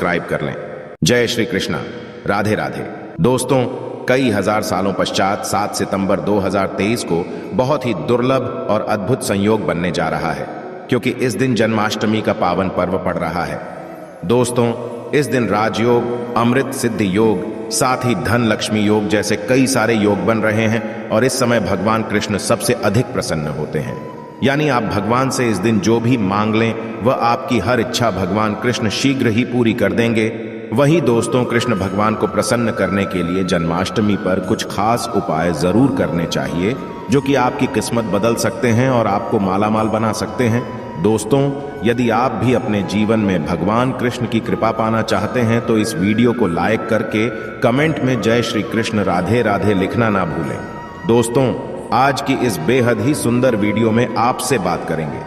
Subscribe कर लें। जय श्री कृष्णा, राधे राधे। दोस्तों, कई हजार सालों पश्चात 7 सितंबर 2023 को बहुत ही दुर्लभ और अद्भुत संयोग बनने जा रहा है, क्योंकि इस दिन जन्माष्टमी का पावन पर्व पड़ रहा है। दोस्तों, इस दिन राजयोग, अमृत सिद्धि योग, साथ ही धन लक्ष्मी योग जैसे कई सारे योग बन रहे हैं और इस समय भगवान कृष्ण सबसे अधिक प्रसन्न होते हैं। यानी आप भगवान से इस दिन जो भी मांग लें वह आपकी हर इच्छा भगवान कृष्ण शीघ्र ही पूरी कर देंगे। वही दोस्तों, कृष्ण भगवान को प्रसन्न करने के लिए जन्माष्टमी पर कुछ खास उपाय जरूर करने चाहिए, जो कि आपकी किस्मत बदल सकते हैं और आपको मालामाल बना सकते हैं। दोस्तों, यदि आप भी अपने जीवन में भगवान कृष्ण की कृपा पाना चाहते हैं तो इस वीडियो को लाइक करके कमेंट में जय श्री कृष्ण राधे राधे लिखना ना भूलें। दोस्तों, आज की इस बेहद ही सुंदर वीडियो में आपसे बात करेंगे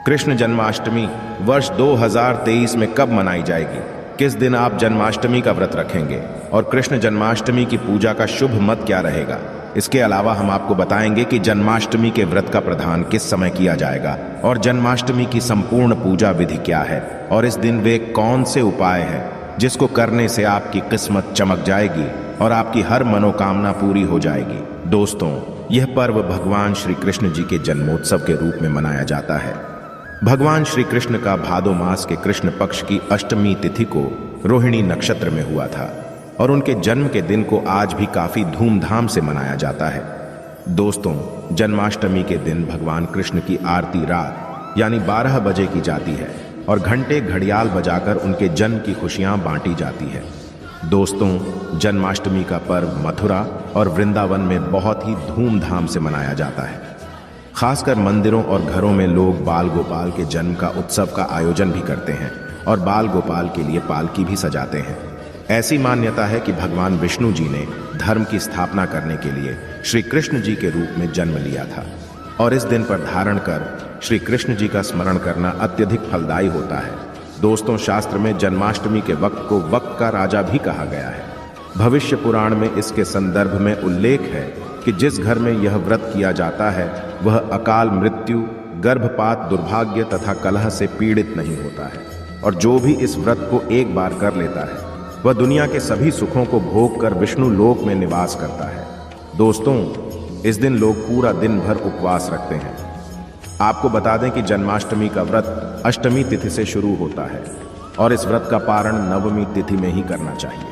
कृष्ण जन्माष्टमी वर्ष 2023 में कब मनाई जाएगी, किस दिन आप जन्माष्टमी का व्रत रखेंगे और कृष्ण जन्माष्टमी की पूजा का शुभ मत क्या रहेगा। इसके अलावा हम आपको बताएंगे कि जन्माष्टमी के व्रत का प्रदान किस समय किया जाएगा और जन्माष्टमी की संपूर्ण पूजा विधि क्या है और इस दिन वे कौन से उपाय हैं जिसको करने से आपकी किस्मत चमक जाएगी और आपकी हर मनोकामना पूरी हो जाएगी। दोस्तों, यह पर्व भगवान श्री कृष्ण जी के जन्मोत्सव के रूप में मनाया जाता है। भगवान श्री कृष्ण का भादो मास के कृष्ण पक्ष की अष्टमी तिथि को रोहिणी नक्षत्र में हुआ था और उनके जन्म के दिन को आज भी काफी धूमधाम से मनाया जाता है। दोस्तों, जन्माष्टमी के दिन भगवान कृष्ण की आरती रात यानी 12 बजे की जाती है और घंटे घड़ियाल बजाकर उनके जन्म की खुशियां बांटी जाती है। दोस्तों, जन्माष्टमी का पर्व मथुरा और वृंदावन में बहुत ही धूमधाम से मनाया जाता है। खासकर मंदिरों और घरों में लोग बाल गोपाल के जन्म का उत्सव का आयोजन भी करते हैं और बाल गोपाल के लिए पालकी भी सजाते हैं। ऐसी मान्यता है कि भगवान विष्णु जी ने धर्म की स्थापना करने के लिए श्री कृष्ण जी के रूप में जन्म लिया था और इस दिन पर धारण कर श्री कृष्ण जी का स्मरण करना अत्यधिक फलदायी होता है। दोस्तों, शास्त्र में जन्माष्टमी के वक्त को वक्त का राजा भी कहा गया है। भविष्य पुराण में इसके संदर्भ में उल्लेख है कि जिस घर में यह व्रत किया जाता है वह अकाल मृत्यु, गर्भपात, दुर्भाग्य तथा कलह से पीड़ित नहीं होता है और जो भी इस व्रत को एक बार कर लेता है वह दुनिया के सभी सुखों को भोग कर विष्णु लोक में निवास करता है। दोस्तों, इस दिन लोग पूरा दिन भर उपवास रखते हैं। आपको बता दें कि जन्माष्टमी का व्रत अष्टमी तिथि से शुरू होता है और इस व्रत का पारण नवमी तिथि में ही करना चाहिए,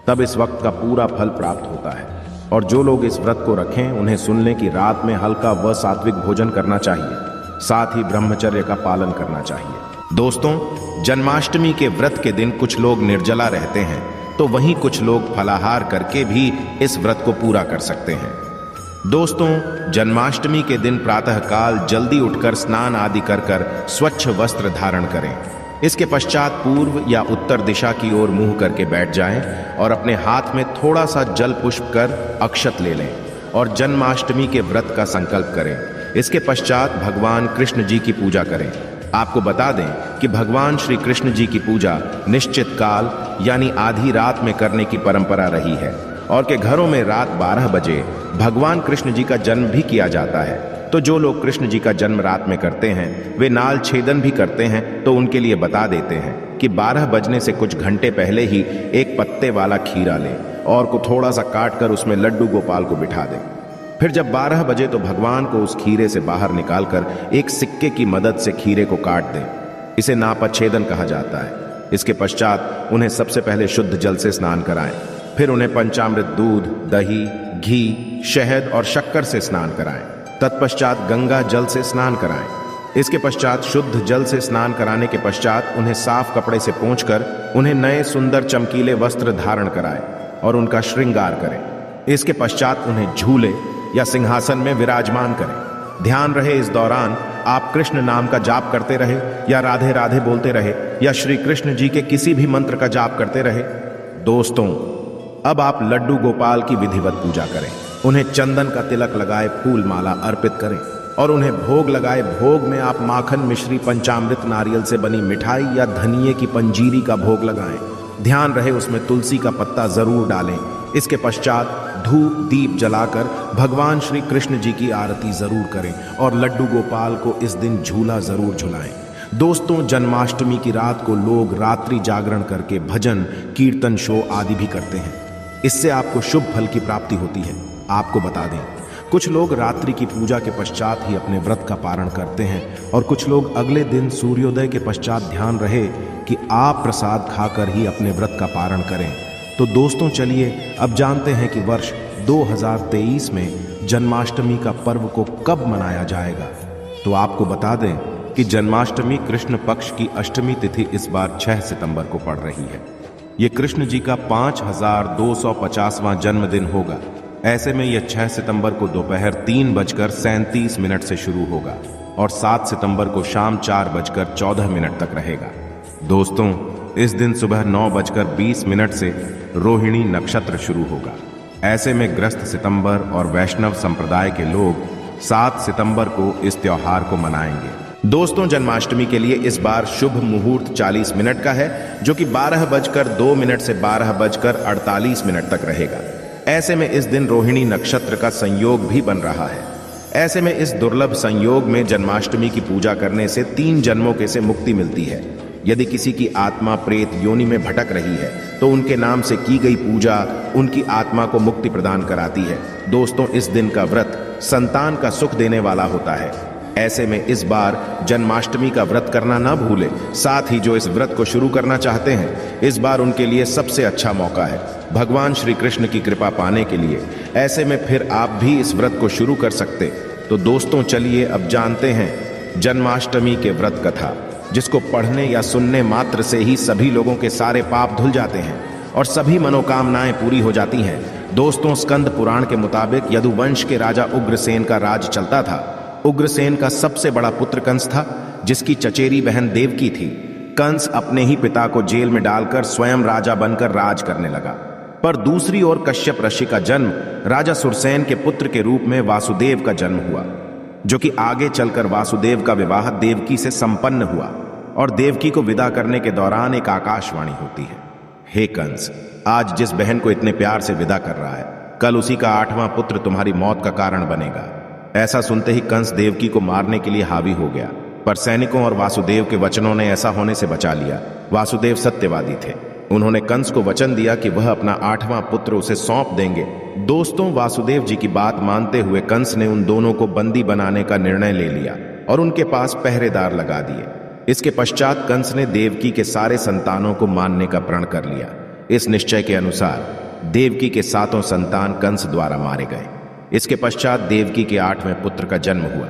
तब इस वक्त का पूरा फल प्राप्त होता है। और जो लोग इस व्रत को रखें उन्हें सुन लें कि रात में हल्का व सात्विक भोजन करना चाहिए, साथ ही ब्रह्मचर्य का पालन करना चाहिए। दोस्तों, जन्माष्टमी के व्रत के दिन कुछ लोग निर्जला रहते हैं तो वहीं कुछ लोग फलाहार करके भी इस व्रत को पूरा कर सकते हैं। दोस्तों, जन्माष्टमी के दिन प्रातःकाल जल्दी उठकर स्नान आदि कर स्वच्छ वस्त्र धारण करें। इसके पश्चात पूर्व या उत्तर दिशा की ओर मुंह करके बैठ जाएं और अपने हाथ में थोड़ा सा जल पुष्प कर अक्षत ले लें और जन्माष्टमी के व्रत का संकल्प करें। इसके पश्चात भगवान कृष्ण जी की पूजा करें। आपको बता दें कि भगवान श्री कृष्ण जी की पूजा निश्चित काल यानी आधी रात में करने की परंपरा रही है और के घरों में रात 12 बजे भगवान कृष्ण जी का जन्म भी किया जाता है। तो जो लोग कृष्ण जी का जन्म रात में करते हैं वे नाल छेदन भी करते हैं, तो उनके लिए बता देते हैं कि 12 बजने से कुछ घंटे पहले ही एक पत्ते वाला खीरा लें और को थोड़ा सा काट कर उसमें लड्डू गोपाल को बिठा दें। फिर जब 12 बजे तो भगवान को उस खीरे से बाहर निकालकर एक सिक्के की मदद से खीरे को काट दें। इसे नापच्छेदन कहा जाता है। इसके पश्चात उन्हें सबसे पहले शुद्ध जल से स्नान कराएं, फिर उन्हें पंचामृत दूध, दही, घी, शहद और शक्कर से स्नान कराएं। तत्पश्चात गंगा जल से स्नान कराएं। इसके पश्चात शुद्ध जल से स्नान कराने के पश्चात उन्हें साफ कपड़े से पोंछकर उन्हें नए सुंदर चमकीले वस्त्र धारण कराएं और उनका श्रृंगार करें। इसके पश्चात उन्हें झूले या सिंहासन में विराजमान करें। ध्यान रहे, इस दौरान आप कृष्ण नाम का जाप करते रहे या राधे राधे बोलते रहे या श्री कृष्ण जी के किसी भी मंत्र का जाप करते रहे। दोस्तों, अब आप लड्डू गोपाल की विधिवत पूजा करें। उन्हें चंदन का तिलक लगाए फूल माला अर्पित करें और उन्हें भोग लगाए। भोग में आप माखन, मिश्री, पंचामृत, नारियल से बनी मिठाई या धनिये की पंजीरी का भोग लगाएं। ध्यान रहे, उसमें तुलसी का पत्ता जरूर डालें। इसके पश्चात धूप दीप जलाकर भगवान श्री कृष्ण जी की आरती जरूर करें और लड्डू गोपाल को इस दिन झूला जरूर झुलाएं। दोस्तों, जन्माष्टमी की रात को लोग रात्रि जागरण करके भजन, कीर्तन शो आदि भी करते हैं। इससे आपको शुभ फल की प्राप्ति होती है। आपको बता दें, कुछ लोग रात्रि की पूजा के पश्चात ही अपने व्रत का पारण करते हैं और कुछ लोग अगले दिन सूर्योदय के पश्चात ध्यान रहे कि आप प्रसाद खाकर ही अपने व्रत का पारण करें। तो दोस्तों, चलिए अब जानते हैं कि वर्ष 2023 में जन्माष्टमी का पर्व को कब मनाया जाएगा। तो आपको बता दें कि जन्माष्टमी कृष्ण पक्ष की अष्टमी तिथि इस बार 6 सितंबर को पड़ रही है। ये कृष्ण जी का 5250वां जन्मदिन होगा। ऐसे में यह 6 सितंबर को दोपहर 3:37 से शुरू होगा और 7 सितंबर को शाम 4:14 तक रहेगा। दोस्तों, इस दिन सुबह 9:20 से रोहिणी नक्षत्र शुरू होगा। ऐसे में ग्रस्त सितंबर और वैष्णव संप्रदाय के लोग 7 सितंबर को इस त्योहार को मनाएंगे। दोस्तों, जन्माष्टमी के लिए इस बार शुभ मुहूर्त 40 मिनट का है, जो कि 12:02 से 12:48 तक रहेगा। ऐसे में इस दिन रोहिणी नक्षत्र का संयोग भी बन रहा है। ऐसे में इस दुर्लभ संयोग में जन्माष्टमी की पूजा करने से 3 जन्मों के से मुक्ति मिलती है। यदि किसी की आत्मा प्रेत योनि में भटक रही है तो उनके नाम से की गई पूजा उनकी आत्मा को मुक्ति प्रदान कराती है। दोस्तों, इस दिन का व्रत संतान का सुख देने वाला होता है। ऐसे में इस बार जन्माष्टमी का व्रत करना ना भूले। साथ ही जो इस व्रत को शुरू करना चाहते हैं, इस बार उनके लिए सबसे अच्छा मौका है भगवान श्री कृष्ण की कृपा पाने के लिए। ऐसे में फिर आप भी इस व्रत को शुरू कर सकते। तो दोस्तों, चलिए अब जानते हैं जन्माष्टमी के व्रत कथा, जिसको पढ़ने या सुनने मात्र से ही सभी लोगों के सारे पाप धुल जाते हैं और सभी मनोकामनाएं पूरी हो जाती हैं। दोस्तों, स्कंद पुराण के मुताबिक यदुवंश के राजा उग्रसेन का राज चलता था। उग्रसेन का सबसे बड़ा पुत्र कंस था, जिसकी चचेरी बहन देवकी थी। कंस अपने ही पिता को जेल में डालकर स्वयं राजा बनकर राज करने लगा। पर दूसरी ओर कश्यप ऋषि का जन्म राजा सुरसेन के पुत्र के रूप में वासुदेव का जन्म हुआ, जो कि आगे चलकर वासुदेव का विवाह देवकी से संपन्न हुआ। और देवकी को विदा करने के दौरान एक आकाशवाणी होती है, हे कंस, आज जिस बहन को इतने प्यार से विदा कर रहा है, कल उसी का 8वां पुत्र तुम्हारी मौत का कारण बनेगा। ऐसा सुनते ही कंस देवकी को मारने के लिए हावी हो गया, पर सैनिकों और वासुदेव के वचनों ने ऐसा होने से बचा लिया। वासुदेव सत्यवादी थे। उन्होंने कंस को वचन दिया कि वह अपना 8वां पुत्र उसे सौंप देंगे। दोस्तों, वासुदेव जी की बात मानते हुए कंस ने उन दोनों को बंदी बनाने का निर्णय ले लिया और उनके पास पहरेदार लगा दिए। इसके पश्चात कंस ने देवकी के सारे संतानों को मारने का प्रण कर लिया। इस निश्चय के अनुसार देवकी के 7 संतान कंस द्वारा मारे गए। इसके पश्चात देवकी के 8वें पुत्र का जन्म हुआ।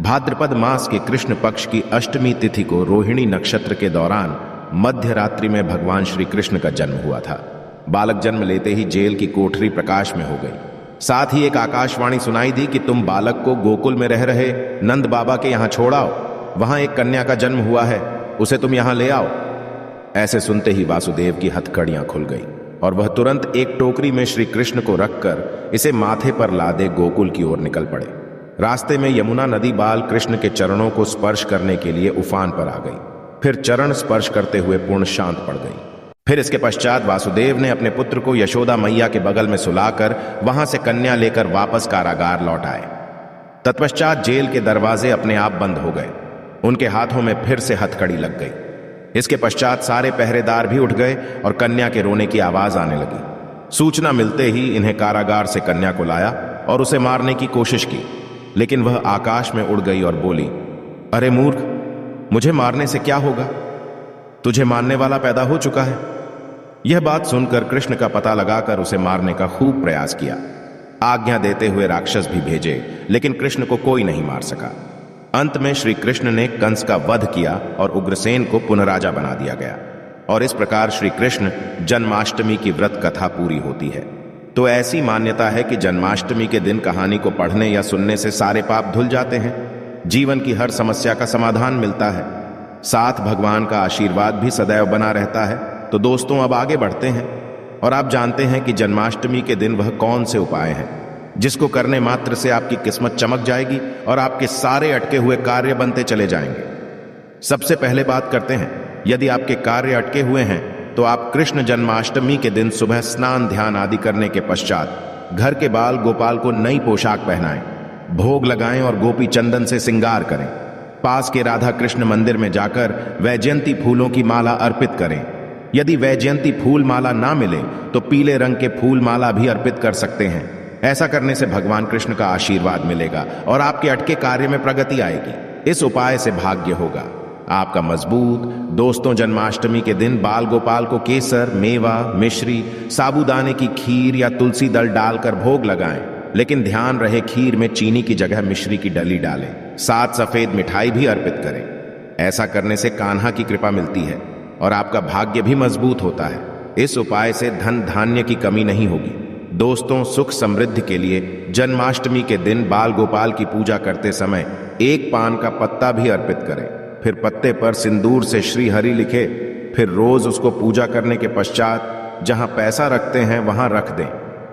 भाद्रपद मास के कृष्ण पक्ष की अष्टमी तिथि को रोहिणी नक्षत्र के दौरान मध्य रात्रि में भगवान श्री कृष्ण का जन्म हुआ था। बालक जन्म लेते ही जेल की कोठरी प्रकाश में हो गई। साथ ही एक आकाशवाणी सुनाई दी कि तुम बालक को गोकुल में रह रहे नंद बाबा के यहाँ छोड़ाओ, वहां एक कन्या का जन्म हुआ है, उसे तुम यहां ले आओ। ऐसे सुनते ही वासुदेव की हथकड़ियां खुल गई और वह तुरंत एक टोकरी में श्री कृष्ण को रखकर इसे माथे पर लादे गोकुल की ओर निकल पड़े। रास्ते में यमुना नदी बाल कृष्ण के चरणों को स्पर्श करने के लिए उफान पर आ गई। फिर चरण स्पर्श करते हुए पूर्ण शांत पड़ गई। फिर इसके पश्चात वासुदेव ने अपने पुत्र को यशोदा मैया के बगल में सुलाकर वहां से कन्या लेकर वापस कारागार लौट आए। तत्पश्चात जेल के दरवाजे अपने आप बंद हो गए। उनके हाथों में फिर से हथकड़ी लग गई। इसके पश्चात सारे पहरेदार भी उठ गए और कन्या के रोने की आवाज आने लगी। सूचना मिलते ही इन्हें कारागार से कन्या को लाया और उसे मारने की कोशिश की, लेकिन वह आकाश में उड़ गई और बोली, अरे मूर्ख, मुझे मारने से क्या होगा? तुझे मारने वाला पैदा हो चुका है। यह बात सुनकर कृष्ण का पता लगाकर उसे मारने का खूब प्रयास किया। आज्ञा देते हुए राक्षस भी भेजे, लेकिन कृष्ण को कोई नहीं मार सका। अंत में श्री कृष्ण ने कंस का वध किया और उग्रसेन को पुनः राजा बना दिया गया। और इस प्रकार श्री कृष्ण जन्माष्टमी की व्रत कथा पूरी होती है। तो ऐसी मान्यता है कि जन्माष्टमी के दिन कहानी को पढ़ने या सुनने से सारे पाप धुल जाते हैं, जीवन की हर समस्या का समाधान मिलता है, साथ भगवान का आशीर्वाद भी सदैव बना रहता है। तो दोस्तों, अब आगे बढ़ते हैं और आप जानते हैं कि जन्माष्टमी के दिन वह कौन से उपाय हैं जिसको करने मात्र से आपकी किस्मत चमक जाएगी और आपके सारे अटके हुए कार्य बनते चले जाएंगे। सबसे पहले बात करते हैं, यदि आपके कार्य अटके हुए हैं तो आप कृष्ण जन्माष्टमी के दिन सुबह स्नान ध्यान आदि करने के पश्चात घर के बाल गोपाल को नई पोशाक पहनाएं, भोग लगाएं और गोपी चंदन से श्रृंगार करें। पास के राधा कृष्ण मंदिर में जाकर वैजयंती फूलों की माला अर्पित करें। यदि वैजयंती फूल माला ना मिले तो पीले रंग के फूल माला भी अर्पित कर सकते हैं। ऐसा करने से भगवान कृष्ण का आशीर्वाद मिलेगा और आपके अटके कार्य में प्रगति आएगी। इस उपाय से भाग्य होगा आपका मजबूत। दोस्तों, जन्माष्टमी के दिन बाल गोपाल को केसर, मेवा, मिश्री, साबूदाने की खीर या तुलसी दल डालकर भोग लगाएं, लेकिन ध्यान रहे खीर में चीनी की जगह मिश्री की डली डालें। साथ सफेद मिठाई भी अर्पित करें। ऐसा करने से कान्हा की कृपा मिलती है और आपका भाग्य भी मजबूत होता है। इस उपाय से धन धान्य की कमी नहीं होगी। दोस्तों, सुख समृद्धि के लिए जन्माष्टमी के दिन बाल गोपाल की पूजा करते समय एक पान का पत्ता भी अर्पित करें। फिर पत्ते पर सिंदूर से श्री हरि लिखे। फिर रोज उसको पूजा करने के पश्चात जहां पैसा रखते हैं वहां रख दें।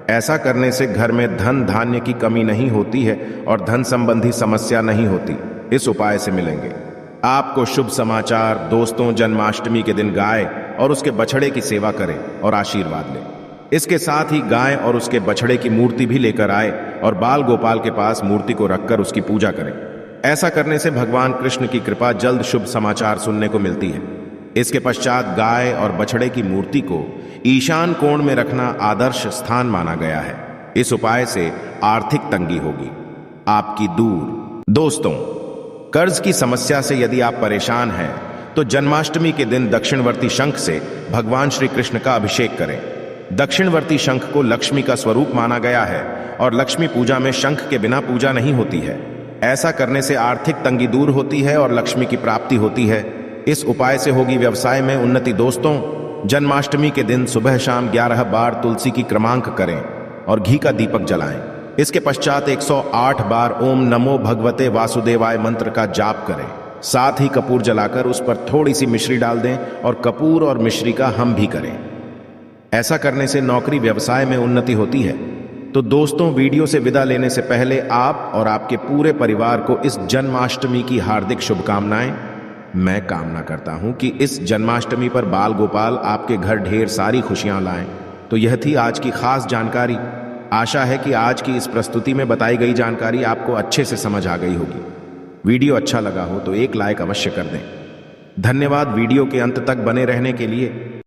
ऐसा करने से घर में धन धान्य की कमी नहीं होती है और धन संबंधी समस्या नहीं होती। इस उपाय से मिलेंगे आपको शुभ समाचार। दोस्तों, जन्माष्टमी के दिन गाय और उसके बछड़े की सेवा करें और आशीर्वाद लें। इसके साथ ही गाय और उसके बछड़े की मूर्ति भी लेकर आए और बाल गोपाल के पास मूर्ति को रखकर उसकी पूजा करें। ऐसा करने से भगवान कृष्ण की कृपा जल्द शुभ समाचार सुनने को मिलती है। इसके पश्चात गाय और बछड़े की मूर्ति को ईशान कोण में रखना आदर्श स्थान माना गया है। इस उपाय से आर्थिक तंगी होगी आपकी दूर। दोस्तों, कर्ज की समस्या से यदि आप परेशान हैं तो जन्माष्टमी के दिन दक्षिणवर्ती शंख से भगवान श्री कृष्ण का अभिषेक करें। दक्षिणवर्ती शंख को लक्ष्मी का स्वरूप माना गया है और लक्ष्मी पूजा में शंख के बिना पूजा नहीं होती है। ऐसा करने से आर्थिक तंगी दूर होती है और लक्ष्मी की प्राप्ति होती है। इस उपाय से होगी व्यवसाय में उन्नति। दोस्तों, जन्माष्टमी के दिन सुबह शाम 11 बार तुलसी की क्रमांक करें और घी का दीपक जलाएं। इसके पश्चात 108 बार ओम नमो भगवते वासुदेवाय मंत्र का जाप करें। साथ ही कपूर जलाकर उस पर थोड़ी सी मिश्री डाल दें और कपूर और मिश्री का हम भी करें। ऐसा करने से नौकरी व्यवसाय में उन्नति होती है। तो दोस्तों, वीडियो से विदा लेने से पहले आप और आपके पूरे परिवार को इस जन्माष्टमी की हार्दिक शुभकामनाएं। मैं कामना करता हूं कि इस जन्माष्टमी पर बाल गोपाल आपके घर ढेर सारी खुशियां लाएं। तो यह थी आज की खास जानकारी। आशा है कि आज की इस प्रस्तुति में बताई गई जानकारी आपको अच्छे से समझ आ गई होगी। वीडियो अच्छा लगा हो तो एक लाइक अवश्य कर दें। धन्यवाद वीडियो के अंत तक बने रहने के लिए।